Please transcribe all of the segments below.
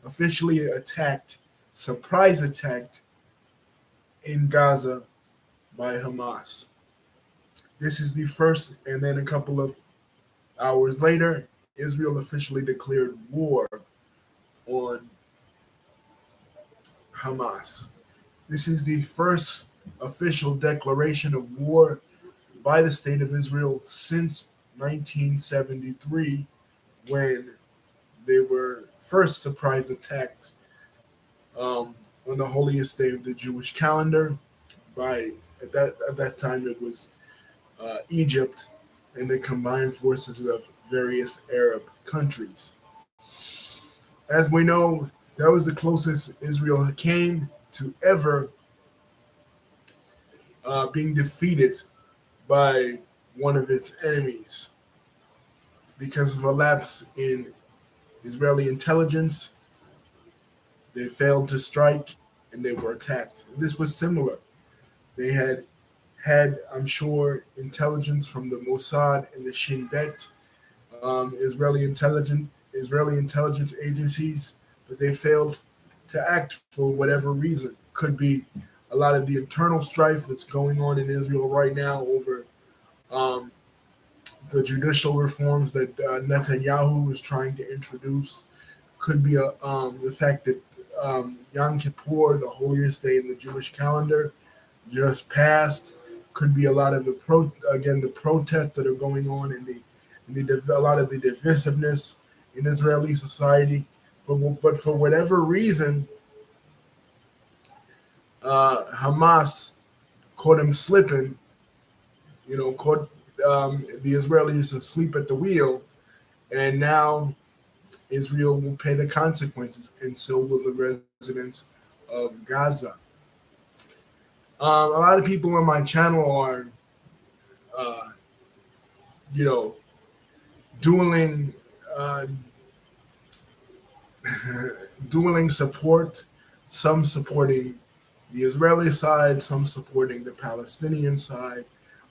officially attacked, surprise attacked in Gaza by Hamas. This is the first, and then a couple of hours later, Israel officially declared war on Hamas. This is the first official declaration of war by the state of Israel since 1973, when they were first surprise attacked on the holiest day of the Jewish calendar. By at that time, it was Egypt and the combined forces of various Arab countries. As we know, that was the closest Israel came to ever being defeated by one of its enemies because of a lapse in Israeli intelligence. They failed to strike and they were attacked. This was similar. They had, I'm sure, intelligence from the Mossad and the Shin Bet, Israeli intelligence agencies, but they failed to act for whatever reason. Could be a lot of the internal strife that's going on in Israel right now over um, the judicial reforms that Netanyahu is trying to introduce. Could be the fact that Yom Kippur, the holiest day in the Jewish calendar, just passed. Could be a lot of the protests that are going on a lot of the divisiveness in Israeli society. But for whatever reason, Hamas caught him slipping. Caught the Israelis asleep at the wheel, and now Israel will pay the consequences, and so will the residents of Gaza. A lot of people on my channel are, uh, you know, dueling, uh, dueling support. Some supporting the Israeli side, some supporting the Palestinian side.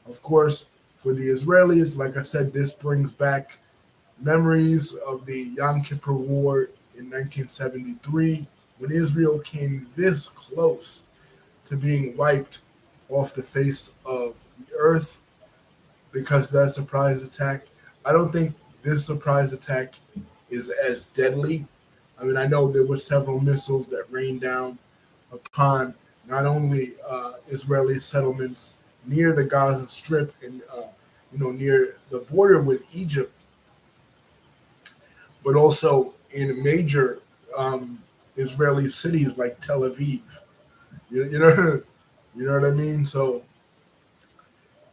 Of course, for the Israelis, like I said, this brings back memories of the Yom Kippur War in 1973 when Israel came this close to being wiped off the face of the earth because of that surprise attack. I don't think this surprise attack is as deadly. I mean, I know there were several missiles that rained down upon not only Israeli settlements near the Gaza Strip and near the border with Egypt, but also in major Israeli cities like Tel Aviv. You know, you know what I mean. So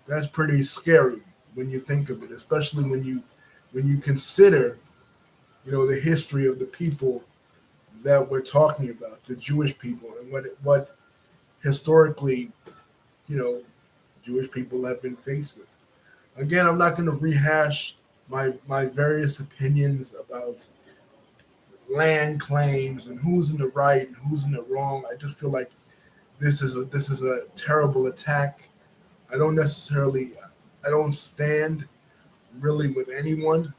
that's pretty scary when you think of it, especially when you consider the history of the people that we're talking about, the Jewish people, and what historically you know Jewish people have been faced with. Again, I'm not going to rehash my various opinions about land claims and who's in the right and who's in the wrong. I just feel like this is a terrible attack. I don't necessarily I don't stand really with anyone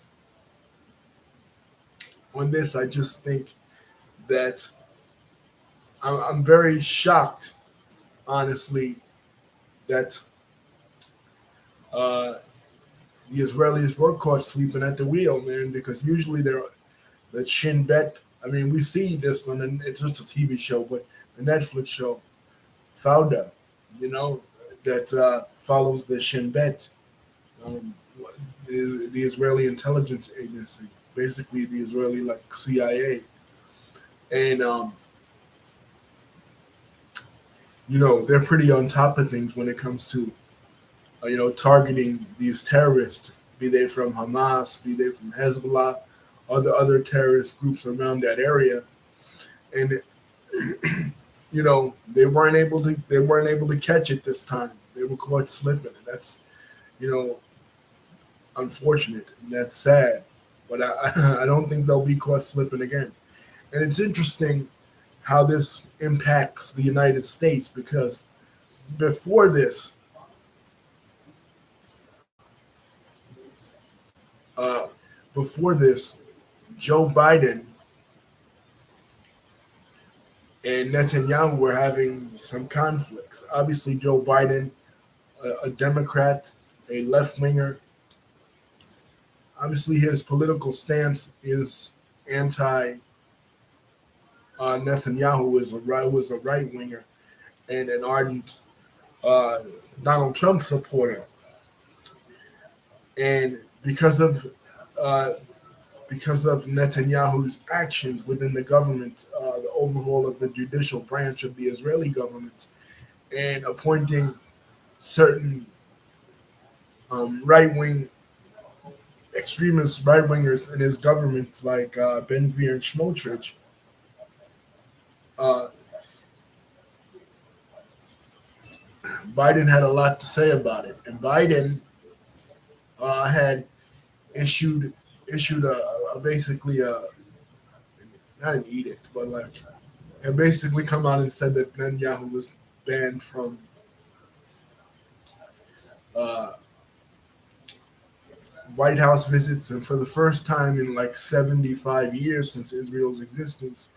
on this. I just think that I'm very shocked, honestly, that uh, the Israelis were caught sleeping at the wheel, man. Because usually they're the Shin Bet. I mean, we see this it's just a TV show, but the Netflix show Fauda, that follows the Shin Bet, um, the Israeli intelligence agency, basically the Israeli like CIA, and they're pretty on top of things when it comes to targeting these terrorists, be they from Hamas, be they from Hezbollah, other terrorist groups around that area, and they weren't able to catch it this time. They were caught slipping, and that's you know unfortunate and that's sad. But I don't think they'll be caught slipping again. And it's interesting how this impacts the United States because before this, uh, before this, Joe Biden and Netanyahu were having some conflicts. Obviously, Joe Biden, a Democrat, a left winger, obviously his political stance is anti Netanyahu was a right winger and an ardent uh, Donald Trump supporter, and uh, because of Netanyahu's actions within the government, the overhaul of the judicial branch of the Israeli government, and appointing certain right wing extremist right wingers in his government, like Ben Gvir and Smotrich. Uh, Biden had a lot to say about it, and Biden had issued issued a basically a not an edict, but like had basically come out and said that Netanyahu was banned from uh, White House visits, and for the first time in like 75 years since Israel's existence,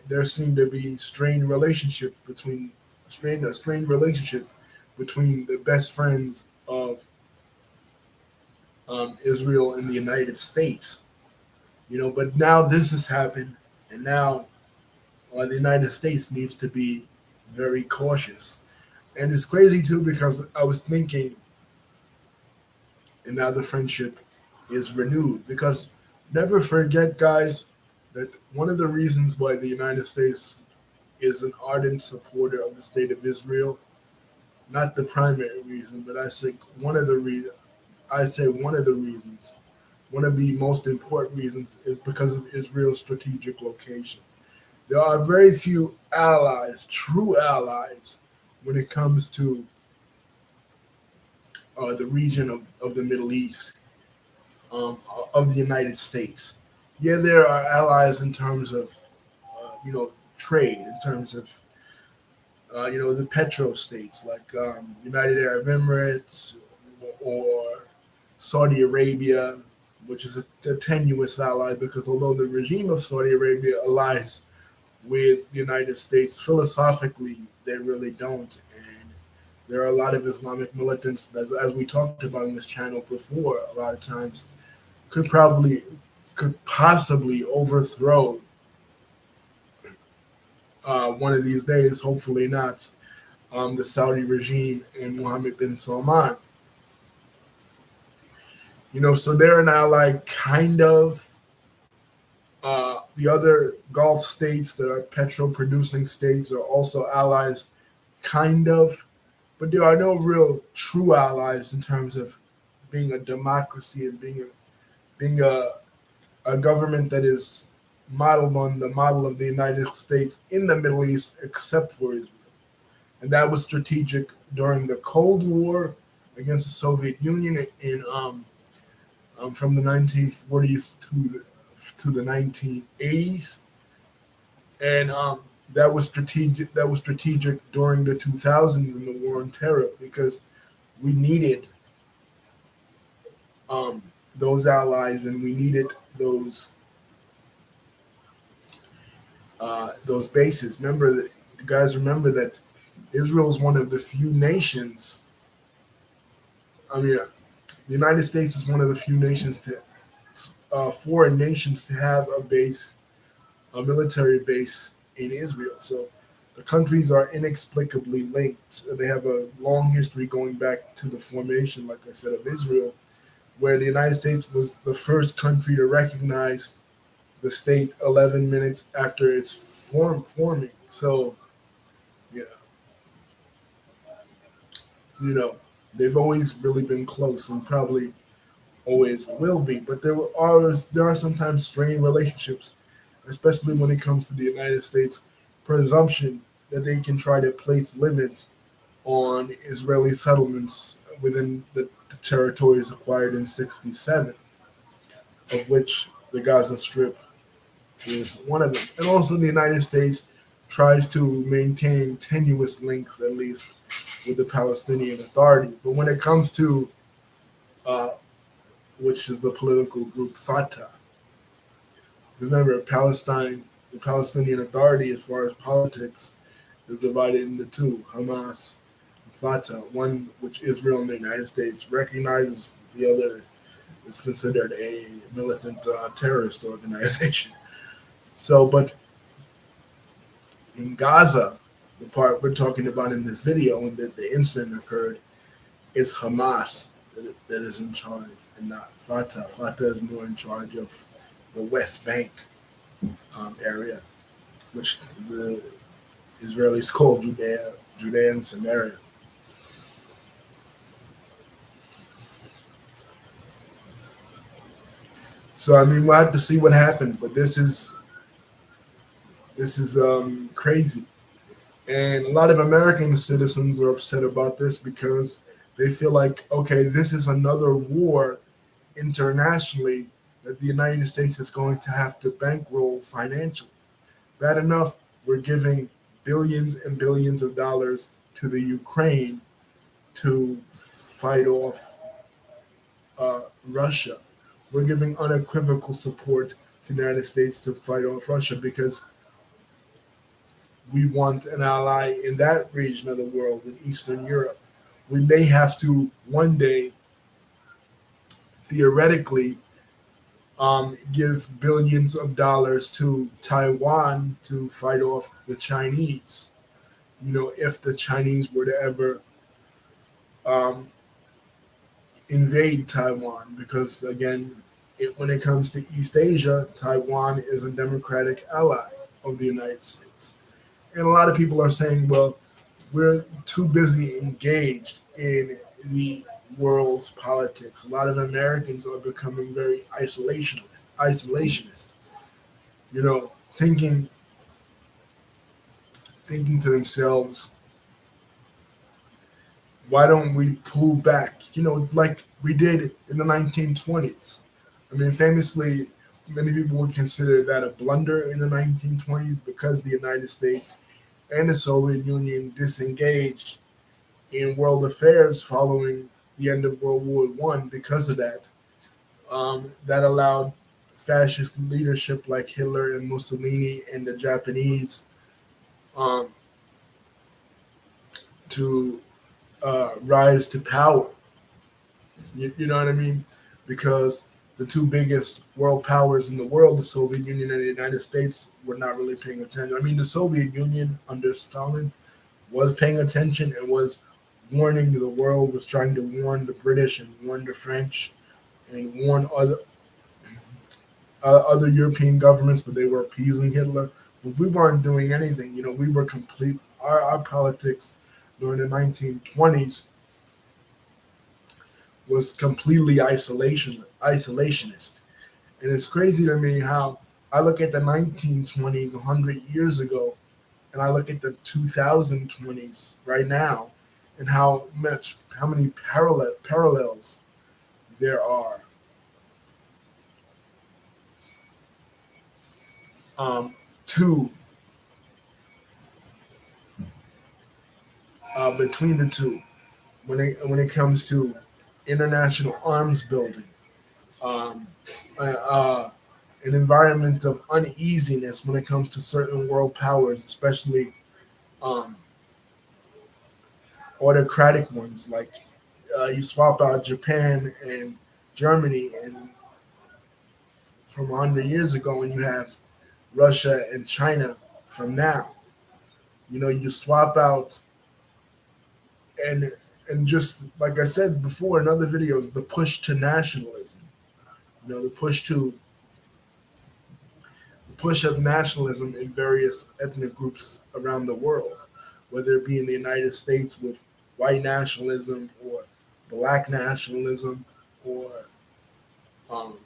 there seemed to be a strained relationship between the best friends of Israel and the United States. But now this has happened, and now the United States needs to be very cautious. And it's crazy too because I was thinking, and now the friendship is renewed. Because never forget, guys, that one of the reasons why the United States is an ardent supporter of the state of Israel, not the primary reason, but I say one of the reasons, one of the most important reasons is because of Israel's strategic location. There are very few allies, true allies, when it comes to the region of the Middle East, um, of the United States. Yeah, there are allies in terms of, trade, in terms of, the petro states like United Arab Emirates or Saudi Arabia, which is a tenuous ally because although the regime of Saudi Arabia allies with the United States, philosophically, they really don't. And there are a lot of Islamic militants, as we talked about in this channel before, a lot of times could probably could possibly overthrow one of these days, hopefully not, the Saudi regime and Mohammed bin Salman. So they're an ally, kind of. The other Gulf states that are petrol producing states are also allies, kind of. But there are no real true allies in terms of being a democracy and being a government that is modeled on the model of the United States in the Middle East, except for Israel. And that was strategic during the Cold War against the Soviet Union from the 1940s to the 1980s, and that was strategic. That was strategic during the 2000s and the War on Terror because we needed um, those allies and we needed those those bases. Remember that, you guys. Remember that Israel is one of the few nations. I mean, the United States is one of the few nations foreign nations to have a military base in Israel. So the countries are inexplicably linked. They have a long history going back to the formation, like I said, of Israel, where the United States was the first country to recognize the state 11 minutes after its forming. So, yeah, you know, they've always really been close and probably always will be. But there are sometimes strained relationships, especially when it comes to the United States presumption that they can try to place limits on Israeli settlements within the territories acquired in '67, of which the Gaza Strip is one of them. And also, the United States tries to maintain tenuous links, at least, with the Palestinian Authority. But when it comes to uh, which is the political group Fatah. Remember, Palestine the Palestinian Authority, as far as politics, is divided into two: Hamas and Fatah. One which Israel and the United States recognizes, the other is considered a militant terrorist organization. So, but in Gaza, the part we're talking about in this video, and that the incident occurred, it's Hamas that is in charge and not Fatah. Fatah is more in charge of the West Bank area, which the Israelis call Judea and Samaria. So I mean, we'll have to see what happened, but this is crazy, and a lot of American citizens are upset about this because they feel like, okay, this is another war internationally that the United States is going to have to bankroll financially. Bad enough, we're giving billions and billions of dollars to the Ukraine to fight off Russia. We're giving unequivocal support to the United States to fight off Russia because we want an ally in that region of the world, in Eastern Europe. We may have to one day, theoretically, give billions of dollars to Taiwan to fight off the Chinese. You know, if the Chinese were to ever um, invade Taiwan, because again, when it comes to East Asia, Taiwan is a democratic ally of the United States. And a lot of people are saying, well, we're too busy engaged in the world's politics. A lot of Americans are becoming very isolationist, you know, thinking to themselves, why don't we pull back? You know, like we did in the 1920s. I mean, famously, many people would consider that a blunder in the 1920s because the United States and the Soviet Union disengaged in world affairs following the end of World War One. Because of that, that allowed fascist leadership like Hitler and Mussolini and the Japanese um, to rise to power. You know what I mean? Because the two biggest world powers in the world, the Soviet Union and the United States, were not really paying attention. I mean, the Soviet Union under Stalin was paying attention and was warning the world, was trying to warn the British and warn the French and warn other European governments, but they were appeasing Hitler. But we weren't doing anything. You know, we were complete. Our politics during the 1920s was completely isolationist. And it's crazy to me how I look at the 1920s 100 years ago and I look at the 2020s right now and how many parallels there are to between the two when it comes to international arms building, um, uh, uh, an environment of uneasiness when it comes to certain world powers, especially um, autocratic ones. Like you swap out Japan and Germany, and from 100 years ago, and you have Russia and China from now. You know, you swap out and just like I said before in other videos, the push to nationalism. You know, the push of nationalism in various ethnic groups around the world, whether it be in the United States with white nationalism or black nationalism or um,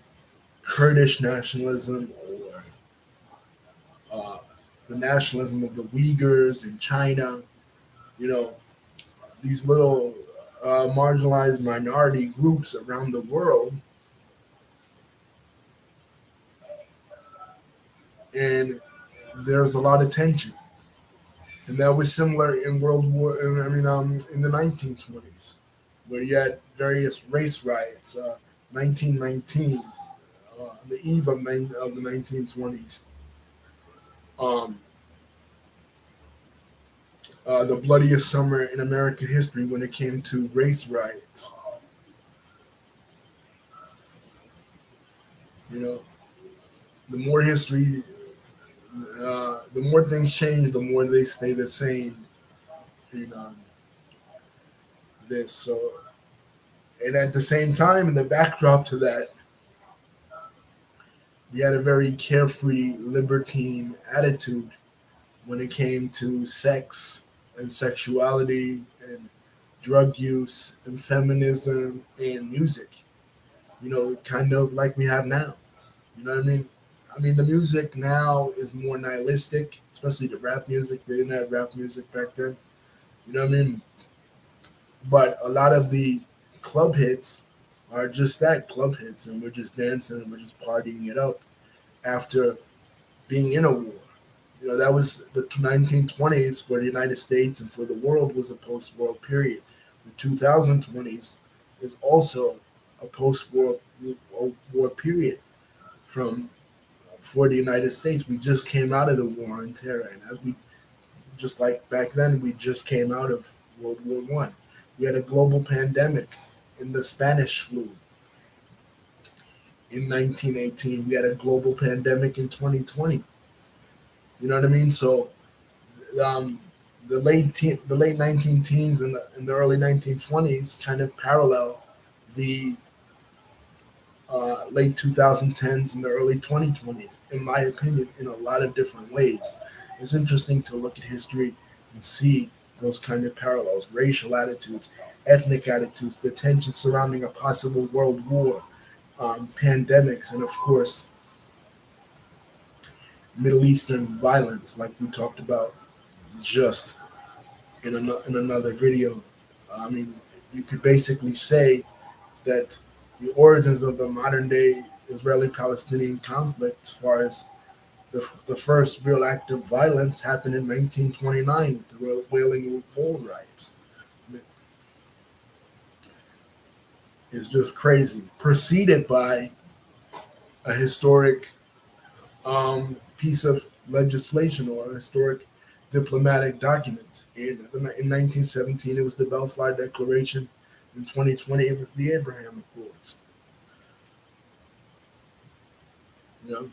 Kurdish nationalism or uh, the nationalism of the Uyghurs in China. You know, these little marginalized minority groups around the world, and there's a lot of tension. And that was similar in World War. I mean, in the 1920s, where you had various race riots. 1919, the eve of the 1920s. um, the bloodiest summer in American history when it came to race riots. You know, the more history, the more things change, the more they stay the same. In this, so and at the same time, in the backdrop to that, we had a very carefree, libertine attitude when it came to sex and sexuality and drug use and feminism and music. Kind of like we have now. You know what I mean? I mean, the music now is more nihilistic, especially the rap music. They didn't have rap music back then. You know what I mean? But a lot of the club hits are just that, club hits, and we're just dancing and we're just partying it up after being in a war. That was the 1920s for the United States and for the world was a post-war period. The 2020s is also a post-war war period from for the United States. We just came out of the war on terror, and as we just like back then, we just came out of World War One. We had a global pandemic in the Spanish flu in 1918. We had a global pandemic in 2020. You know what I mean? So um, the late 19 teens and the early 1920s kind of parallel the late 2010s and the early 2020s, in my opinion, in a lot of different ways. It's interesting to look at history and see those kind of parallels, racial attitudes, ethnic attitudes, the tension surrounding a possible world war, pandemics, and of course, Middle Eastern violence, like we talked about just in another video. I mean, you could basically say that the origins of the modern day Israeli Palestinian conflict, as far as the first real act of violence, happened in 1929 with the Wailing Wall riots. It's just crazy. Preceded by a historic piece of legislation or a historic diplomatic document. In 1917, it was the Balfour Declaration. In 2020, it was the Abraham Accords. You know.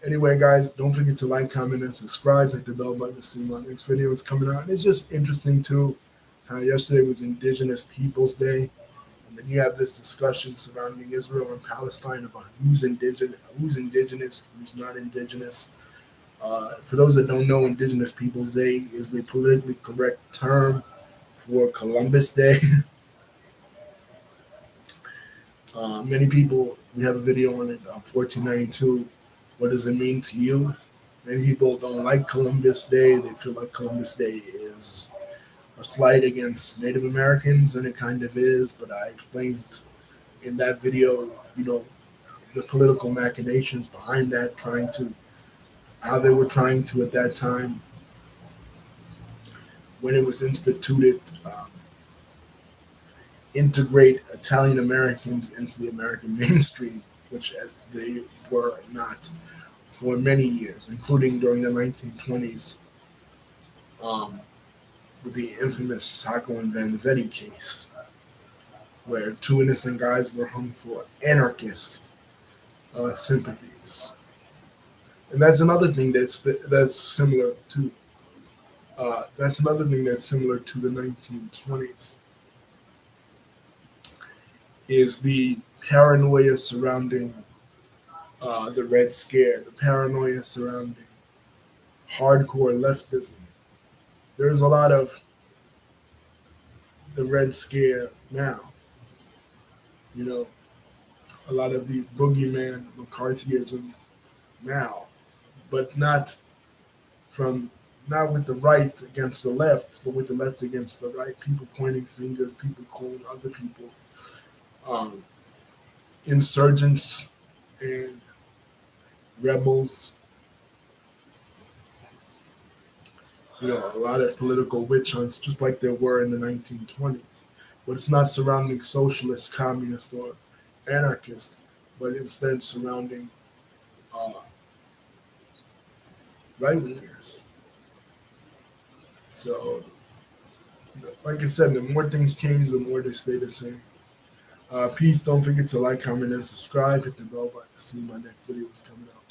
Anyway, guys, don't forget to like, comment, and subscribe. Hit the bell button to see my next video is coming out. And it's just interesting too how yesterday was Indigenous Peoples Day, and then you have this discussion surrounding Israel and Palestine about indigenous, who's not indigenous. For those that don't know, Indigenous Peoples Day is the politically correct term for Columbus Day. Many people, we have a video on it, 1492. What does it mean to you? Many people don't like Columbus Day. They feel like Columbus Day is a slight against Native Americans, and it kind of is. But I explained in that video, the political machinations behind that, how they were trying to at that time when it was instituted, integrate Italian Americans into the American mainstream, which they were not for many years, including during the 1920s um, with the infamous Sacco and Vanzetti case, where two innocent guys were hung for anarchist sympathies. And that's another thing that's similar to the 1920s is the paranoia surrounding the Red Scare, the paranoia surrounding hardcore leftism. There's a lot of the Red Scare now. You know, a lot of the boogeyman McCarthyism now, but from not with the right against the left, but with the left against the right. People pointing fingers, people calling other people um, insurgents and rebels. A lot of political witch hunts, just like there were in the 1920s. But it's not surrounding socialist, communist, or anarchist, but instead surrounding uh, right wingers. So, like I said, the more things change, the more they stay the same. Peace. Don't forget to like, comment, and subscribe. Hit the bell button to see my next video is coming out.